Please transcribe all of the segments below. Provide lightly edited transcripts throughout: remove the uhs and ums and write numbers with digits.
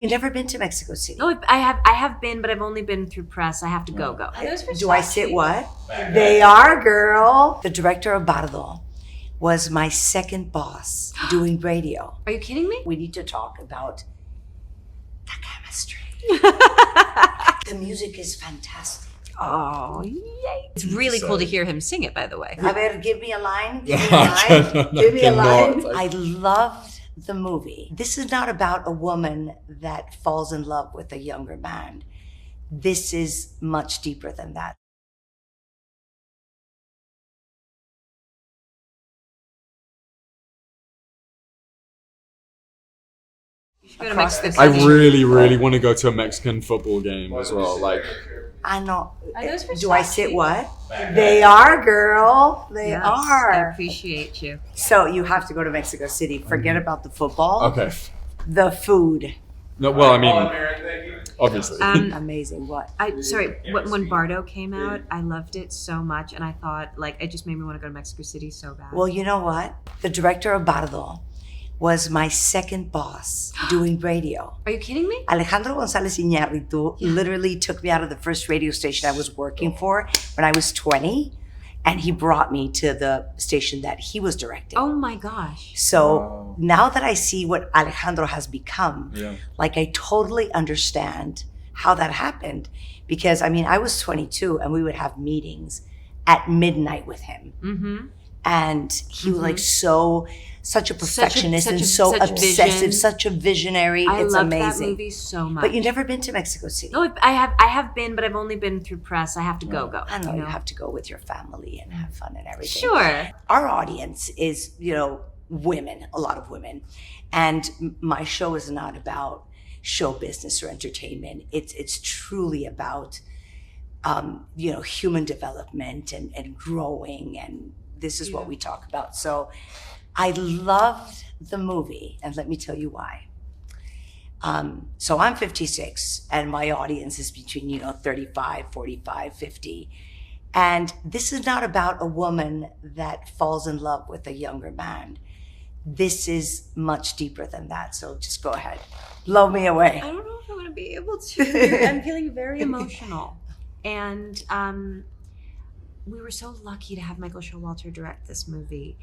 You've never been to Mexico City? No, I have been, but I've only been through press. I have to go. Are those for Do I sit what? They are, girl. The director of Bardo was my second boss doing radio. Are you kidding me? We need to talk about the chemistry. The music is fantastic. Oh, yay. It's really cool to hear him sing it, by the way. A ver, give me a line. Give me a line. Give me a line. I loved the movie. This is not about a woman that falls in love with a younger man. This is much deeper than that. I really want to go to a Mexican football game as well. Like, I know. Are those for Do I sit what? They are, girl. They are. I appreciate you. So you have to go to Mexico City. Forget about the football. okay. The food. No, well, I mean, obviously. Amazing. What? When Bardo came out, I loved it so much, and I thought, like, it just made me want to go to Mexico City so bad. Well, you know what? The director of Bardo was my second boss doing radio. Are you kidding me? Alejandro González Iñárritu literally took me out of the first radio station I was working for when I was 20, and he brought me to the station that he was directing. Oh my gosh. So now that I see what Alejandro has become, like I totally understand how that happened. Because I mean, I was 22 and we would have meetings at midnight with him. Mm-hmm. And he was like such a perfectionist and so obsessive, such a visionary. It's love amazing. That movie so much. But you've never been to Mexico City? No, I have been, but I've only been through press. I have to go. I know you have to go with your family and have fun and everything. Sure. Our audience is, women, a lot of women. And my show is not about show business or entertainment. It's truly about, human development and growing, and this is what we talk about. So I loved the movie, and let me tell you why. So I'm 56, and my audience is between, 35, 45, 50. And this is not about a woman that falls in love with a younger man. This is much deeper than that. So just go ahead. Blow me away. I don't know if I'm going to be able to. I'm feeling very emotional. And we were so lucky to have Michael Showalter direct this movie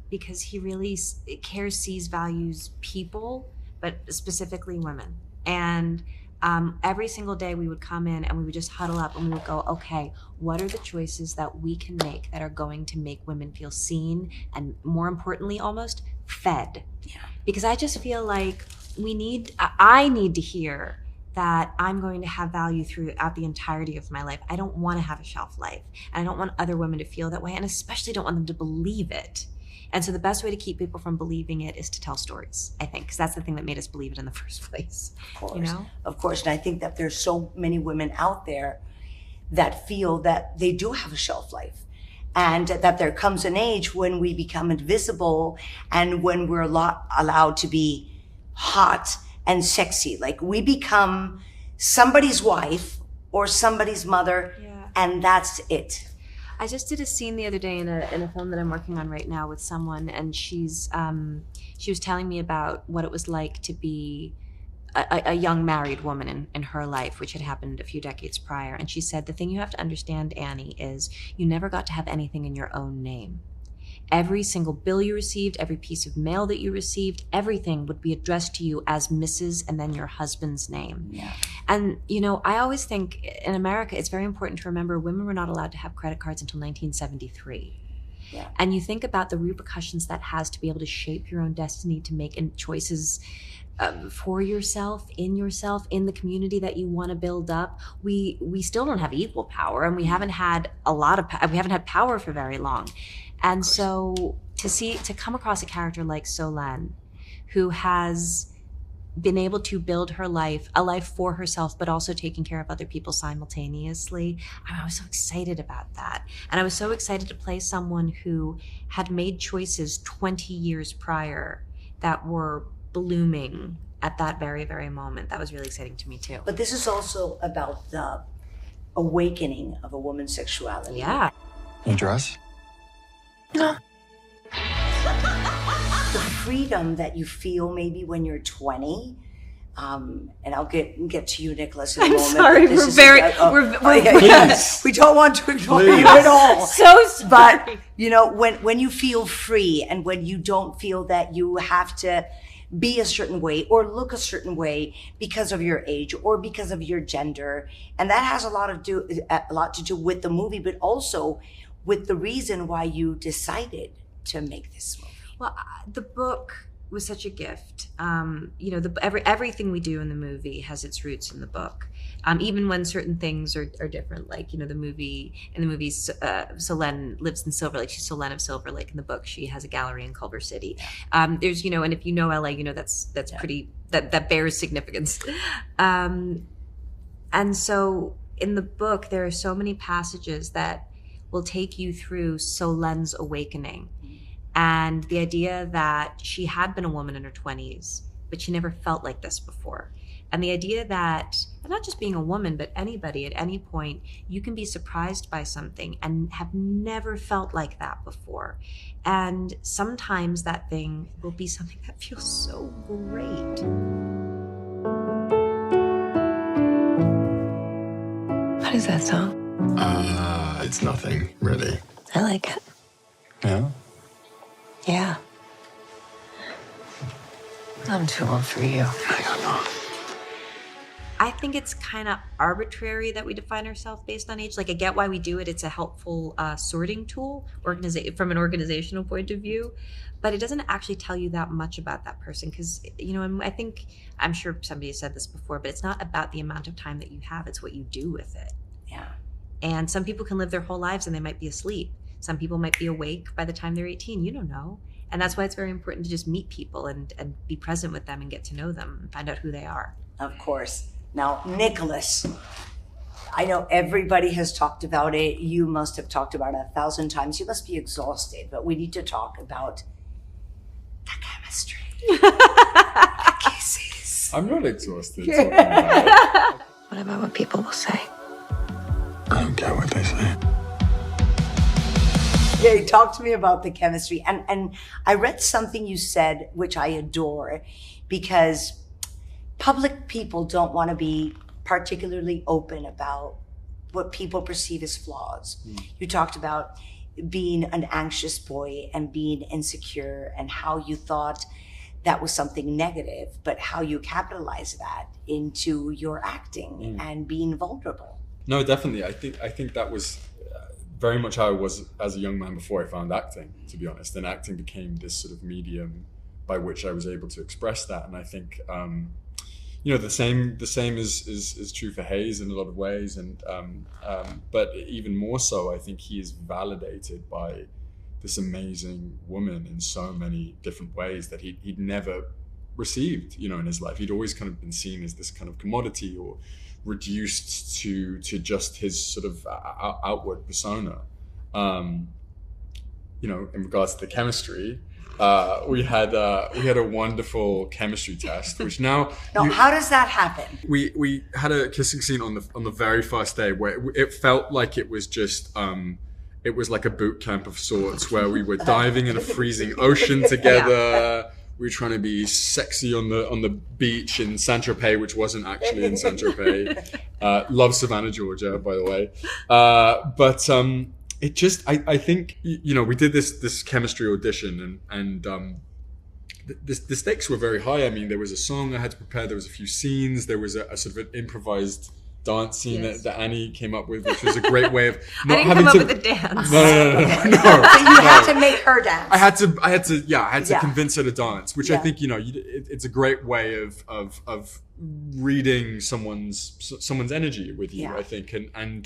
because he really cares, sees, values people, but specifically women. And every single day we would come in and we would just huddle up and we would go, okay, what are the choices that we can make that are going to make women feel seen and, more importantly, almost fed? Yeah. Because I just feel like I need to hear that I'm going to have value throughout the entirety of my life. I don't want to have a shelf life. And I don't want other women to feel that way, and especially don't want them to believe it. And so the best way to keep people from believing it is to tell stories, I think, because that's the thing that made us believe it in the first place. Of course. Of course. And I think that there's so many women out there that feel that they do have a shelf life, and that there comes an age when we become invisible and when we're allowed to be hot and sexy. Like we become somebody's wife or somebody's mother, and that's it. I just did a scene the other day in a film that I'm working on right now with someone, and she was telling me about what it was like to be a young married woman in her life, which had happened a few decades prior. And she said, the thing you have to understand, Annie, is you never got to have anything in your own name. Every single bill you received, every piece of mail that you received, everything would be addressed to you as Mrs. and then your husband's name. Yeah. And, I always think in America, it's very important to remember women were not allowed to have credit cards until 1973. Yeah. And you think about the repercussions that has to be able to shape your own destiny, to make choices for yourself, in the community that you want to build up. We still don't have equal power, and we haven't had we haven't had power for very long. And so to come across a character like Solène, who has been able to build her life, a life for herself, but also taking care of other people simultaneously, I was so excited about that. And I was so excited to play someone who had made choices 20 years prior that were blooming at that very, very moment. That was really exciting to me too. But this is also about the awakening of a woman's sexuality. Yeah. You dress? No. The freedom that you feel maybe when you're 20, And I'll get to you, Nicholas, in a I'm moment. sorry, but this we're is very, about- we're we don't want to ignore Please. you at all. so sorry. But you know, when you feel free and when you don't feel that you have to be a certain way or look a certain way because of your age or because of your gender, and that has a lot to do with the movie, but also with the reason why you decided to make this movie. Well, the book was such a gift. You know, everything we do in the movie has its roots in the book. Even when certain things are different, like, you know, in the movie, Solène lives in Silver Lake. She's Solène of Silver Lake. In the book, she has a gallery in Culver City. There's, you know, and if you know LA, you know that's pretty, that bears significance. And so in the book, there are so many passages that will take you through Solène's awakening. And the idea that she had been a woman in her 20s, but she never felt like this before. And the idea that, and not just being a woman, but anybody at any point, you can be surprised by something and have never felt like that before. And sometimes that thing will be something that feels so great. What is that song? It's nothing, really. I like it. Yeah? Yeah. I'm too old for you. I don't know. I think it's kind of arbitrary that we define ourselves based on age. Like, I get why we do it. It's a helpful sorting tool from an organizational point of view. But it doesn't actually tell you that much about that person. Because, you know, and I think, I'm sure somebody said this before, but it's not about the amount of time that you have. It's what you do with it. Yeah. And some people can live their whole lives and they might be asleep. Some people might be awake by the time they're 18. You don't know. And that's why it's very important to just meet people and be present with them and get to know them and find out who they are. Of course. Now, Nicholas, I know everybody has talked about it. You must have talked about it 1,000 times. You must be exhausted, but we need to talk about the chemistry, the kisses. I'm not exhausted. talking about it. What about what people will say? I don't care what they say. Yeah, talk to me about the chemistry. And I read something you said, which I adore, because public people don't want to be particularly open about what people perceive as flaws. You talked about being an anxious boy and being insecure and how you thought that was something negative, but how you capitalize that into your acting and being vulnerable. No, definitely. I think that was very much how I was as a young man before I found acting, to be honest. And acting became this sort of medium by which I was able to express that. And I think, you know, the same is true for Hayes in a lot of ways. And but even more so, I think he is validated by this amazing woman in so many different ways that he'd never received, you know, in his life. He'd always kind of been seen as this kind of commodity or reduced to just his sort of outward persona. You know, in regards to the chemistry, we had a wonderful chemistry test, which now. How does that happen? We had a kissing scene on the very first day where it felt like it was just. It was like a boot camp of sorts where we were diving in a freezing ocean together. We were trying to be sexy on the beach in Saint-Tropez, which wasn't actually in Saint-Tropez. Love Savannah, Georgia, by the way. But it just, I think, you know, we did this chemistry audition and the stakes were very high. I mean, there was a song I had to prepare. There was a few scenes. There was a sort of an improvised dance scene that Annie came up with, which was a great way of not having to. I didn't come up with a dance. No. So you had to make her dance. I had to convince her to dance, which I think, you know, it's a great way of reading someone's energy with you. I think, and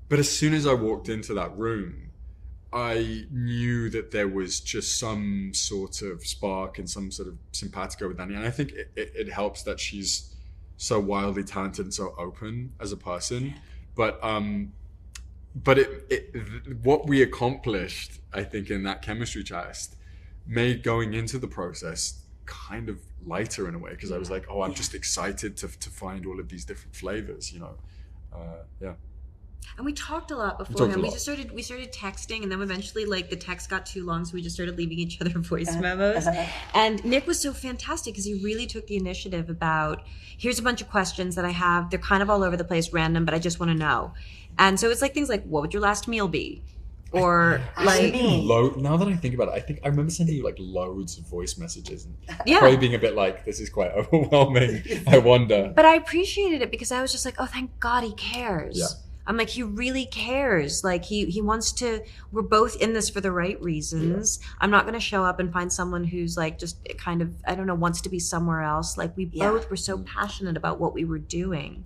but as soon as I walked into that room, I knew that there was just some sort of spark and some sort of simpatico with Annie, and I think it helps that she's so wildly talented and so open as a person, but what we accomplished, I think, in that chemistry test made going into the process kind of lighter in a way, because I was like, I'm just excited to find all of these different flavors, you know. And we talked a lot talked beforehand. a We lot. just started texting, and then eventually, like, the text got too long, so we just started leaving each other voice memos. And Nick was so fantastic because he really took the initiative about, here's a bunch of questions that I have. They're kind of all over the place, random, but I just want to know. And so it's like things like, what would your last meal be? Or like, Now that I think about it, I remember sending you like loads of voice messages and Yeah. probably being a bit like, this is quite overwhelming. I wonder. but I appreciated it because I was just like, oh, thank God he cares. Yeah. I'm like, he really cares. Like he wants to, we're both in this for the right reasons. Yeah. I'm not going to show up and find someone who's like, just kind of, I don't know, wants to be somewhere else. Like we both were so passionate about what we were doing.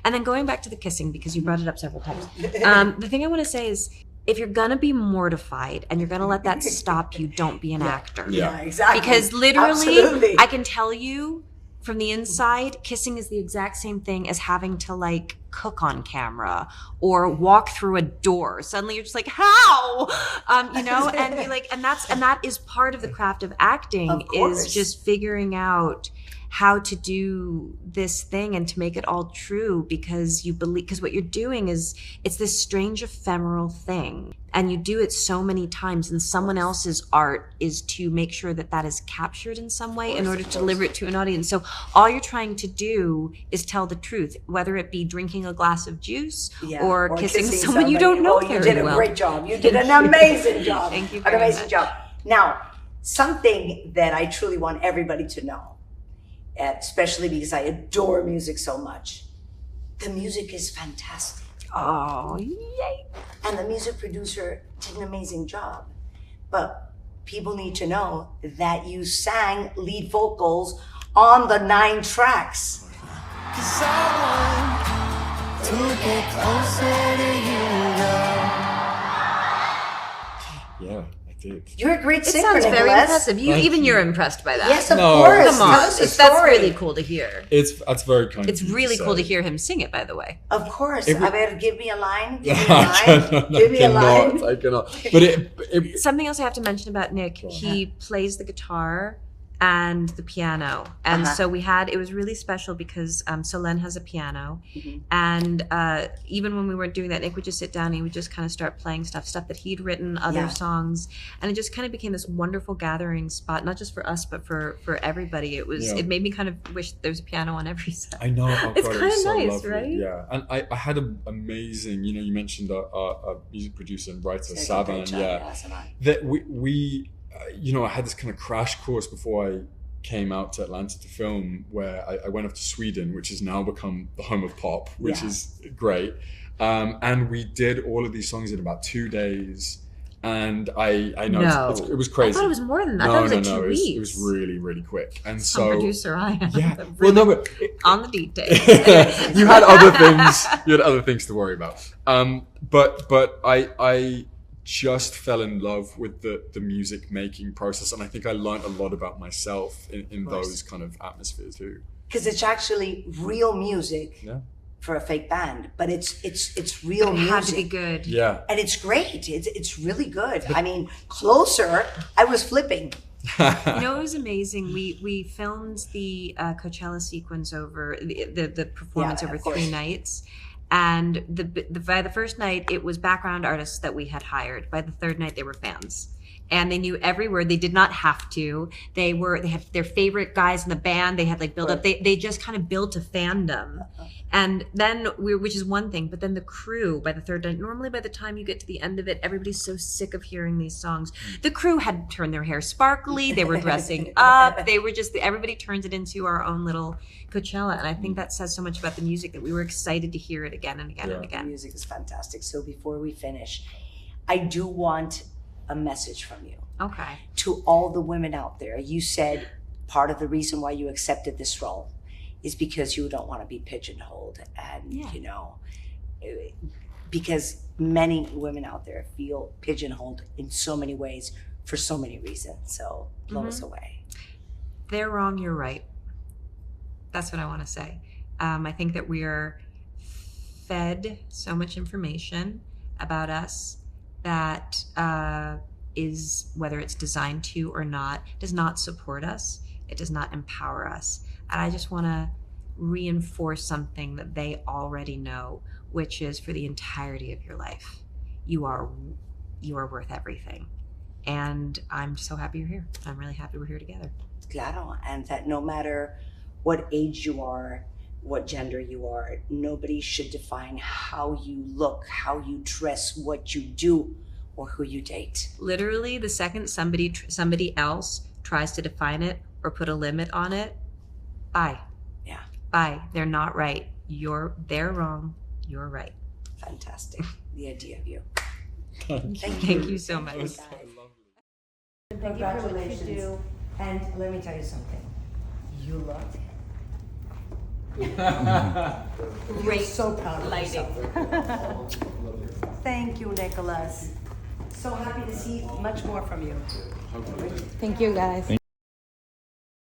And then going back to the kissing, because you brought it up several times. The thing I want to say is, if you're going to be mortified and you're going to let that stop you, don't be an actor. Yeah, exactly. Because literally, Absolutely. I can tell you from the inside, kissing is the exact same thing as having to like cook on camera or walk through a door. Suddenly you're just like, how? And you're like, and that is part of the craft of acting, is just figuring out how to do this thing and to make it all true, because you believe, because what you're doing is, it's this strange ephemeral thing, and you do it so many times, and someone else's art is to make sure that that is captured in some way in order to deliver it to an audience. So all you're trying to do is tell the truth, whether it be drinking a glass of juice or kissing someone you don't know very well. You did a great job. You did an amazing job. Thank you An very amazing much. job. Now, something that I truly want everybody to know, especially because I adore music so much. The music is fantastic. Oh, yay. And the music producer did an amazing job. But people need to know that you sang lead vocals on the 9 tracks. Yeah, I did. You're a great It singer, sounds very Nicholas. impressive. You're impressed by that. Yes, of No, course. come on. Tell us the That's story. really cool to hear. That's very kind. It's of you really to cool to say. hear him sing it, by the way. Of course. It would- I better give me a line. Give me a I line. Give me a line. I cannot. But it Something else I have to mention about Nick, he plays the guitar and the piano. And so it was really special because Solène has a piano. And even when we weren't doing that, Nick would just sit down and he would just kind of start playing stuff that he'd written, other songs. And it just kind of became this wonderful gathering spot, not just for us, but for everybody. It made me kind of wish there was a piano on every set. I know. Oh, It's God, it kinda was so nice, lovely. right? Yeah, and I had an amazing. You mentioned a music producer and writer, Savan. That we I had this kind of crash course before I came out to Atlanta to film, where I went up to Sweden, which has now become the home of pop, which is great. And we did all of these songs in about 2 days. And I know it was crazy. I thought it was more than that. No, I thought it was like 2 weeks. It was really, really quick. And Some producer I am. yeah, Really well, no, but on the details. you had other things. You had other things to worry about. But I just fell in love with the music making process, and I think I learned a lot about myself in those kind of atmospheres too. Because it's actually real music for a fake band, but it's real music. It had to be good. Yeah. And it's great. It's really good. I mean, Closer, I was flipping. It was amazing. We filmed the Coachella sequence over the performance over 3 nights. And by the first night, it was background artists that we had hired. By the 3rd night, they were fans. And they knew every word. They did not have to. They had their favorite guys in the band. They had built up. They just kind of built a fandom. And then which is one thing, but then the crew by the 3rd night, normally by the time you get to the end of it, everybody's so sick of hearing these songs. The crew had turned their hair sparkly. They were dressing up. They were just, everybody turns it into our own little Coachella. And I think that says so much about the music that we were excited to hear it again and again and The again. music is fantastic. So before we finish, I do want a message from you. Okay. To all the women out there. You said part of the reason why you accepted this role is because you don't want to be pigeonholed. And, because many women out there feel pigeonholed in so many ways for so many reasons. So blow us away. They're wrong, you're right. That's what I want to say. I think that we're fed so much information about us that is, whether it's designed to or not, does not support us. It does not empower us. And I just want to reinforce something that they already know. which is for the entirety of your life. You are worth everything. And I'm so happy you're here. I'm really happy we're here together. Claro, and that no matter what age you are, what gender you are, nobody should define how you look, how you dress, what you do, or who you date. Literally, the second somebody else tries to define it or put a limit on it, bye. Yeah. Bye. They're not right. They're wrong. You're right. Fantastic. The idea of you. Thank you so much. Guys. Congratulations. And let me tell you something. You look great. So proud of yourself. Thank you, Nicholas. So happy to see much more from you. Thank you, guys.